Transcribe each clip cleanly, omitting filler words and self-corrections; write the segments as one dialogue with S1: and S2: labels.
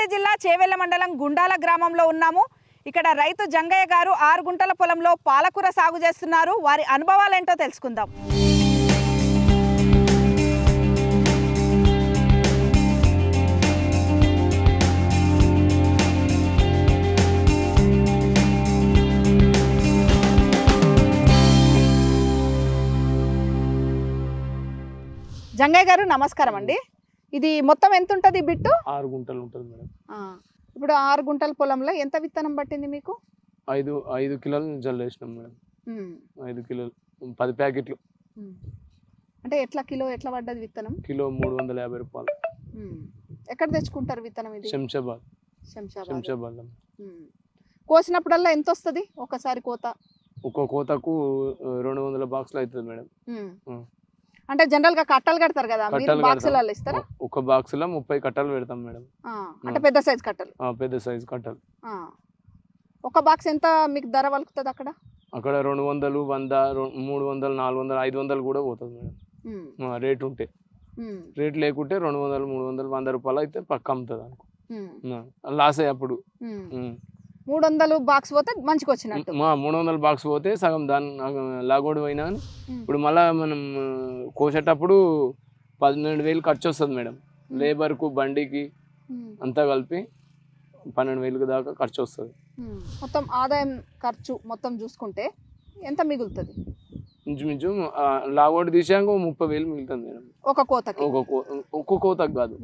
S1: రంగారెడ్డి జిల్లా చేవెళ్ల మండలం గుండాల గ్రామంలో ఉన్నాము. ఇక్కడ రైతు జంగయ్య గారు 6 గుంటల పొలంలో పాలకూర సాగు చేస్తున్నారు. వారి అనుభవాలు ఏంటో తెలుసుకుందాం. జంగయ్య గారు నమస్కారం అండి. ఇది మొత్తం ఎంత ఉంటది బిట్టు?
S2: 6 గుంటలు ఉంటది మేడం.
S1: ఇప్పుడు 6 గుంటల పొలంలో ఎంత విత్తనం పట్టింది మీకు?
S2: 5 కిలోలు జల్లేసినాం మేడం. 5 కిలోలు 10 ప్యాకెట్లు.
S1: అంటే ఎట్లా కిలో ఎట్లా పడ్డది విత్తనం?
S2: కిలో 350 రూపాయలు.
S1: ఎక్కడ తెచ్చుకుంటారు విత్తనం ఇది?
S2: శంషాబాద్.
S1: కోసినప్పుడల్లా ఎంత వస్తుంది ఒకసారి కోత?
S2: ఒక్కో కోతకు 200 బాక్సులు అవుతుంది మేడం.
S1: అంటే జనరల్ గా కట్టలు కడతారు కదా, మీరు బాక్సులలో ఇస్తారా?
S2: ఒక బాక్సులో 30 కట్టలు పెడతాం మేడం.
S1: అంటే పెద్ద సైజ్ కట్టలు?
S2: పెద్ద సైజ్ కట్టలు.
S1: ఒక బాక్స్ ఎంత మీకు ధర వలుకుతుంది అక్కడ?
S2: అక్కడ 200, 100, 300, 400, 500 కూడా పోతుంది మేడం. రేట్ ఉంటే. రేట్ లేకుంటే 200, 300, 100 రూపాయలు అయితే పక్క అమ్ముతుంది అనుకో. లాస్ అయ్యి అప్పుడు
S1: 300 బాక్స్ పోతే మంచిగా వచ్చినట్టు.
S2: 300 బాక్స్ పోతే సగం దాని లాగోడు పోయినా. ఇప్పుడు మళ్ళీ మనం కోసేటప్పుడు 12,000 ఖర్చు వస్తుంది మేడం. లేబర్కు బండికి అంతా కలిపి 12,000 దాకా ఖర్చు వస్తుంది.
S1: మొత్తం ఆదాయం ఖర్చు మొత్తం చూసుకుంటే ఎంత మిగులుతుంది?
S2: ఇంచుమించు లాగోడు తీసాక 30,000 మిగులుతుంది మేడం.
S1: ఒక కోతకి?
S2: ఒక్క కోతకు కాదు,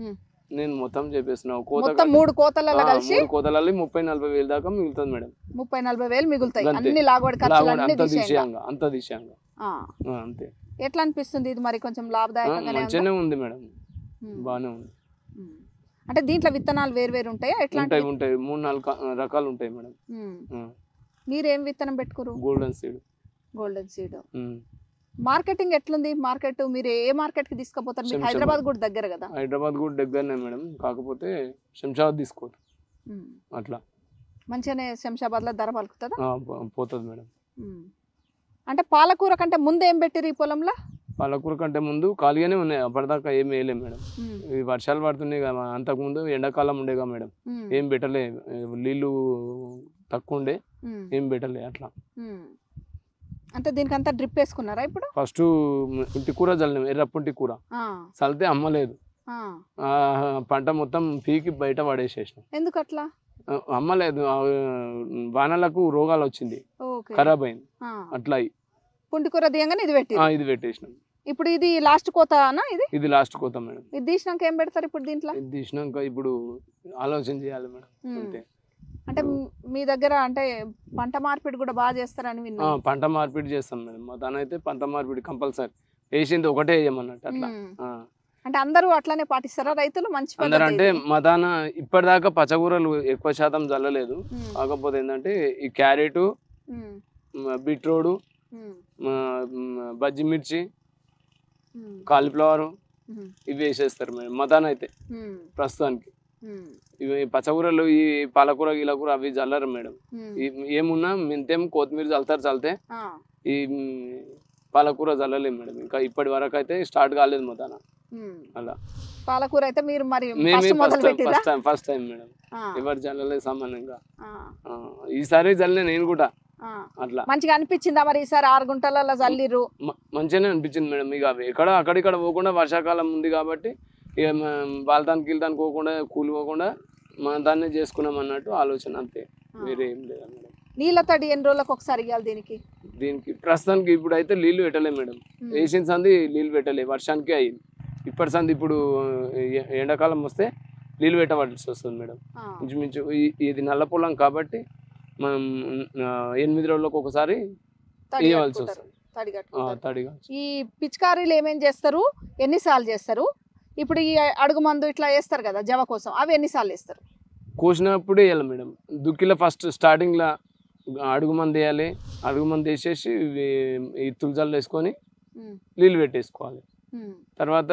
S2: నేను మొత్తం చెప్పేస్తున్నా.
S1: మొత్తం 3 కోతలలో కలిసి
S2: 3 కోతలలో 30,000-40,000 దాకా మిగులుతుంది మేడం.
S1: 30,000-40,000 మిగులుతాయి అన్ని లాగోడు ఖర్చులు అన్ని తీసేయంగా.
S2: అంతా తీసేయంగా అంతే.
S1: ఎట్లా అనిపిస్తుంది ఇది? మరి కొంచెం లాభదాయకంగానే
S2: మంచిగానే ఉంది మేడం, బాగానే ఉంది.
S1: అంటే దీంట్లో విత్తనాలు వేరు ఉంటాయా? ఎట్లా
S2: ఉంటాయి 3-4 రకాలు ఉంటాయి మేడం.
S1: మీరు ఏం విత్తనం పెట్టుకోరు?
S2: Golden seed.
S1: మార్కెటింగ్ ఎట్లుంది? మార్కెట్ మీరు ఏ మార్కెట్ కి తీసుకుపోతారు? మీకు హైదరాబాద్ కూడా దగ్గర కదా?
S2: హైదరాబాద్ కూడా దగ్గరనే మేడం, కాకపోతే శంషాబాద్ తీసుకోరు అట్లా.
S1: మంచిగానే శంషాబాద్ లో ధర పలుకుతుందా?
S2: పోతుంది మేడం.
S1: అంటే పాలకూర కంటే ముందు ఏం పెట్టిరు ఈ పొలంలో?
S2: పాలకూర కంటే ముందు ఖాళీగానే ఉన్నాయి, అప్పటిదాకా ఏం వేయలేము మేడం. ఈ వర్షాలు పడుతున్నాయి కదా, అంతకుముందు ఎండాకాలం ఉండేగా మేడం, ఏం పెట్టలే. నీళ్ళు తక్కువ ఉండే, ఏం పెట్టలే అట్లా.
S1: అంటే దీనికి అంతా డ్రిప్ వేసుకున్నారా? ఇప్పుడు
S2: ఫస్ట్ పుంటి కూర చల్లినాం, ఎర్ర పుంటి కూర చల్లితే అమ్మలేదు. పంట మొత్తం పీకి బయట పడేసేసినాం.
S1: ఎందుకు అట్లా?
S2: అమ్మలేదు, వానలకు రోగాలు వచ్చింది, ఖరాబ్ అయింది అట్లా.
S1: పుంటి కూర దియంగానే ఇది
S2: పెట్టేసినాం.
S1: ఇప్పుడు ఇది లాస్ట్ కోతనా? ఇది
S2: లాస్ట్ కోత మేడం.
S1: ఇది తీసినాక ఏం పెడతారు ఇప్పుడు దీంట్లో?
S2: ఇది తీసినాక ఇప్పుడు ఆలోచన చేయాలి మేడం. అంతే.
S1: అంటే మీ దగ్గర అంటే పంట మార్పిడి కూడా బాగా చేస్తారని విన్నా.
S2: పంట మార్పిడి చేస్తాం మేడం. మా దాని అయితే పంట మార్పిడి కంపల్సరీ, వేసింది ఒకటే వేయమన్నట్టు అట్లా.
S1: అంటే అందరూ అట్లానే పాటిస్తారా రైతులు? మంచి
S2: అందరూ అంటే మా దాన ఇప్పటిదాకా పచ్చకూరలు ఎక్కువ శాతం జల్లలేదు. కాకపోతే ఏంటంటే ఈ క్యారెట్, బీట్రూట్, బజ్జి మిర్చి, కాలీఫ్లవర్ ఇవి వేసేస్తారు మేడం మా దాన అయితే ప్రస్తుతానికి. ఇవి పచ్చకూరలు, ఈ పాలకూర గీలకూర అవి చల్లరు మేడం. ఏమున్నా మెంతేం కొత్తిమీర చల్లితే ఈ పాలకూర చల్లలేము మేడం. ఇంకా ఇప్పటి వరకు అయితే స్టార్ట్ కాలేదు మా దాన అలా.
S1: పాలకూర అయితే మీరు మరి
S2: ఫస్ట్ టైం మేడం, ఎవరు చల్లలేదు సామాన్యంగా. ఈసారి చల్లే నేను కూడా అట్లా.
S1: మంచిగా అనిపించిందా మరి ఈసారి 6 గుంటలలో చల్లిరు?
S2: మంచిగానే అనిపించింది మేడం. ఇక అక్కడిక్కడ పోకుండా వర్షాకాలం ఉంది కాబట్టి ఇక వాళ్ళదానికి వీళ్ళదానికి పోకుండా కూలి పోకుండా మన దాన్ని చేసుకున్నాం అన్నట్టు ఆలోచన, అంతే, వేరే ఏం లేదు మేడం.
S1: నీళ్ళ తడి ఎన్ని రోజులకు ఒకసారి ఇవ్వాలి
S2: దీనికి? ప్రస్తుతానికి ఇప్పుడు అయితే నీళ్లు పెట్టలే మేడం. వేసిన సంది నీళ్ళు పెట్టలే, వర్షానికి అయ్యింది. ఇప్పటి సంది ఇప్పుడు ఎండాకాలం వస్తే నీళ్ళు పెట్టవలసి వస్తుంది మేడం. ఇంచుమించు ఇది నల్ల పొలం కాబట్టి మనం 8 రోజులకు ఒకసారి వేయవలసి వస్తుంది తడిగా.
S1: ఈ పిచికారీలు ఏమేం చేస్తారు, ఎన్నిసార్లు చేస్తారు? ఇప్పుడు ఈ అడుగు మందు ఇట్లా వేస్తారు కదా జవ కోసం, అవి ఎన్నిసార్లు వేస్తారు?
S2: కోసినప్పుడు వేయాలి మేడం. దుక్కిలో ఫస్ట్ స్టార్టింగ్లో అడుగు మందు వేయాలి. అడుగు మందు వేసేసి ఈ తులజాలు వేసుకొని నీళ్ళు పెట్టేసుకోవాలి. తర్వాత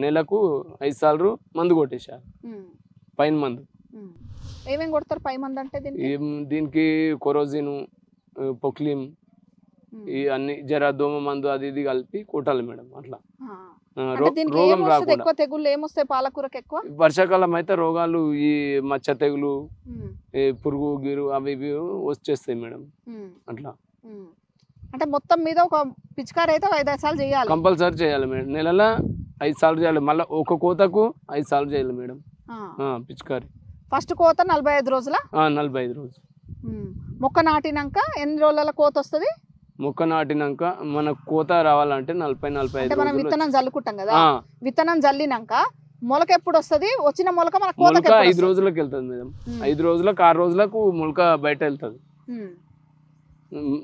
S2: నెలకు 5 సార్లు మందు కొట్టేసారు, పైన మందు.
S1: ఏమేమి కొడతారు పై మందు అంటే?
S2: దీనికి కొరోజిన్, పొక్లిమ్, ఈ అన్ని జర దోమ మందు అది ఇది కలిపి కొట్టాలి మేడం. అట్లా రోగం రాకుండా.
S1: ఎక్కువ తెగుళ్ళు ఏమొస్తాయి పాలకూరకు ఎక్కువ?
S2: వర్షాకాలం అయితే రోగాలు ఈ మచ్చ తెగులు, ఈ పురుగు గిరు అవి ఇవి వచ్చేస్తాయి మేడం. అట్లా
S1: అంటే మొత్తం మీద ఒక పిచికారి అయితే 5-5 సార్లు చేయాలి,
S2: కంపల్సరీ చేయాలి మేడం. నెలలో 5 సార్లు చేయాలి, మళ్ళీ ఒక కోతకు 5 సార్లు చేయాలి మేడం పిచికారి.
S1: ఫస్ట్ కోత 45 రోజుల?
S2: 45 రోజులు.
S1: మొక్క నాటినాక ఎన్ని రోజుల కోత వస్తుంది?
S2: మొక్క నాటినాక మన కోత రావాలంటే 40-45
S1: మనం
S2: రోజులు.
S1: విత్తనం జల్లుకుంటాం కదా, విత్తనం జల్లినాక మొలక ఎప్పుడు వస్తుంది? వచ్చిన మొలక మన
S2: మొలక 5 రోజులకు వెళ్తుంది మేడం. 5 రోజులకు 6 రోజులకు మొలక బయట వెళ్తుంది.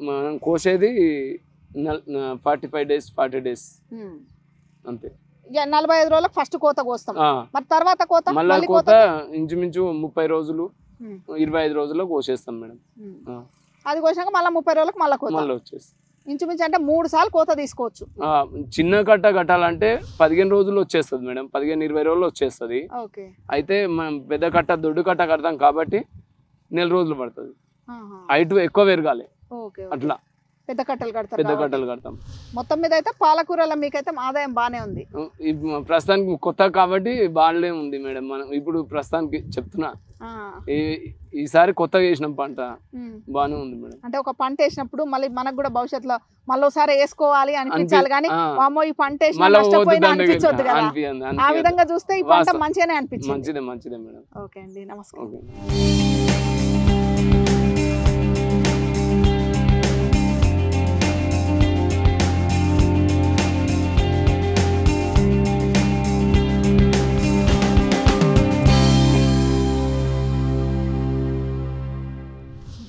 S2: మనం కోసేది 45 డేస్ 40 డేస్ అంతే.
S1: 45 రోజులకు ఫస్ట్ కోత కోస్తాం, మరి తర్వాత కోత
S2: మళ్ళీ కోత ఇంచుమించు 30 రోజులు 25 రోజుల్లో కోసేస్తాం మేడం.
S1: అది కోసాక మళ్ళీ 30 రోజులకు మళ్ళీ కోత
S2: మళ్ళీ వచ్చేస్తాం.
S1: ఇంచుమించు అంటే 3 సార్లు కోత తీసుకోవచ్చు.
S2: చిన్న కట్ట కట్టాలంటే 15 రోజులు వచ్చేస్తుంది మేడం, 15-20 రోజులు వచ్చేస్తుంది. అయితే మనం పెద్ద కట్ట దొడ్డు కట్ట కడతాం కాబట్టి 1 నెల రోజులు పడుతుంది. హైట్ ఎక్కువ పెరగాలి, అట్లా
S1: పెద్ద కట్టలు కడతాం.
S2: పెద్ద కట్టలు కడతాం.
S1: మొత్తం మీద అయితే పాలకూరలో మీకైతే ఆదాయం బానే ఉంది.
S2: ప్రస్తుతానికి కొత్త కాబట్టి బాగానే ఉంది మేడం. మనం ఇప్పుడు ప్రస్తుతానికి చెప్తున్నా, ఈసారి కొత్తగా వేసినాం పంట బాగానే ఉంది మేడం.
S1: అంటే ఒక పంట వేసినప్పుడు మళ్ళీ మనకు కూడా భవిష్యత్తులో మళ్ళీ ఒకసారి వేసుకోవాలి అనిపించాలి, కానీ అమ్మో ఈ పంట అనిపించొద్దు కదా. ఆ విధంగా చూస్తే ఈ పంట మంచిగానే అనిపించింది.
S2: మంచిదే మేడం.
S1: ఓకే అండి, నమస్కారం.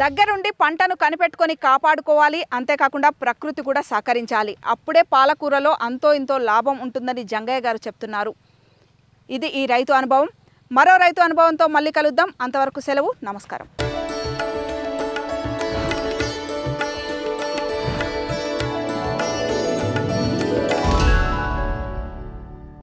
S1: దగ్గరుండి పంటను కనిపెట్టుకొని కాపాడుకోవాలి, అంతేకాకుండా ప్రకృతి కూడా సహకరించాలి. అప్పుడే పాలకూరలో అంతో ఇంతో లాభం ఉంటుందని జంగయ్య గారు చెప్తున్నారు. ఇది ఈ రైతు అనుభవం. మరో రైతు అనుభవంతో మళ్ళీ కలుద్దాం. అంతవరకు సెలవు, నమస్కారం.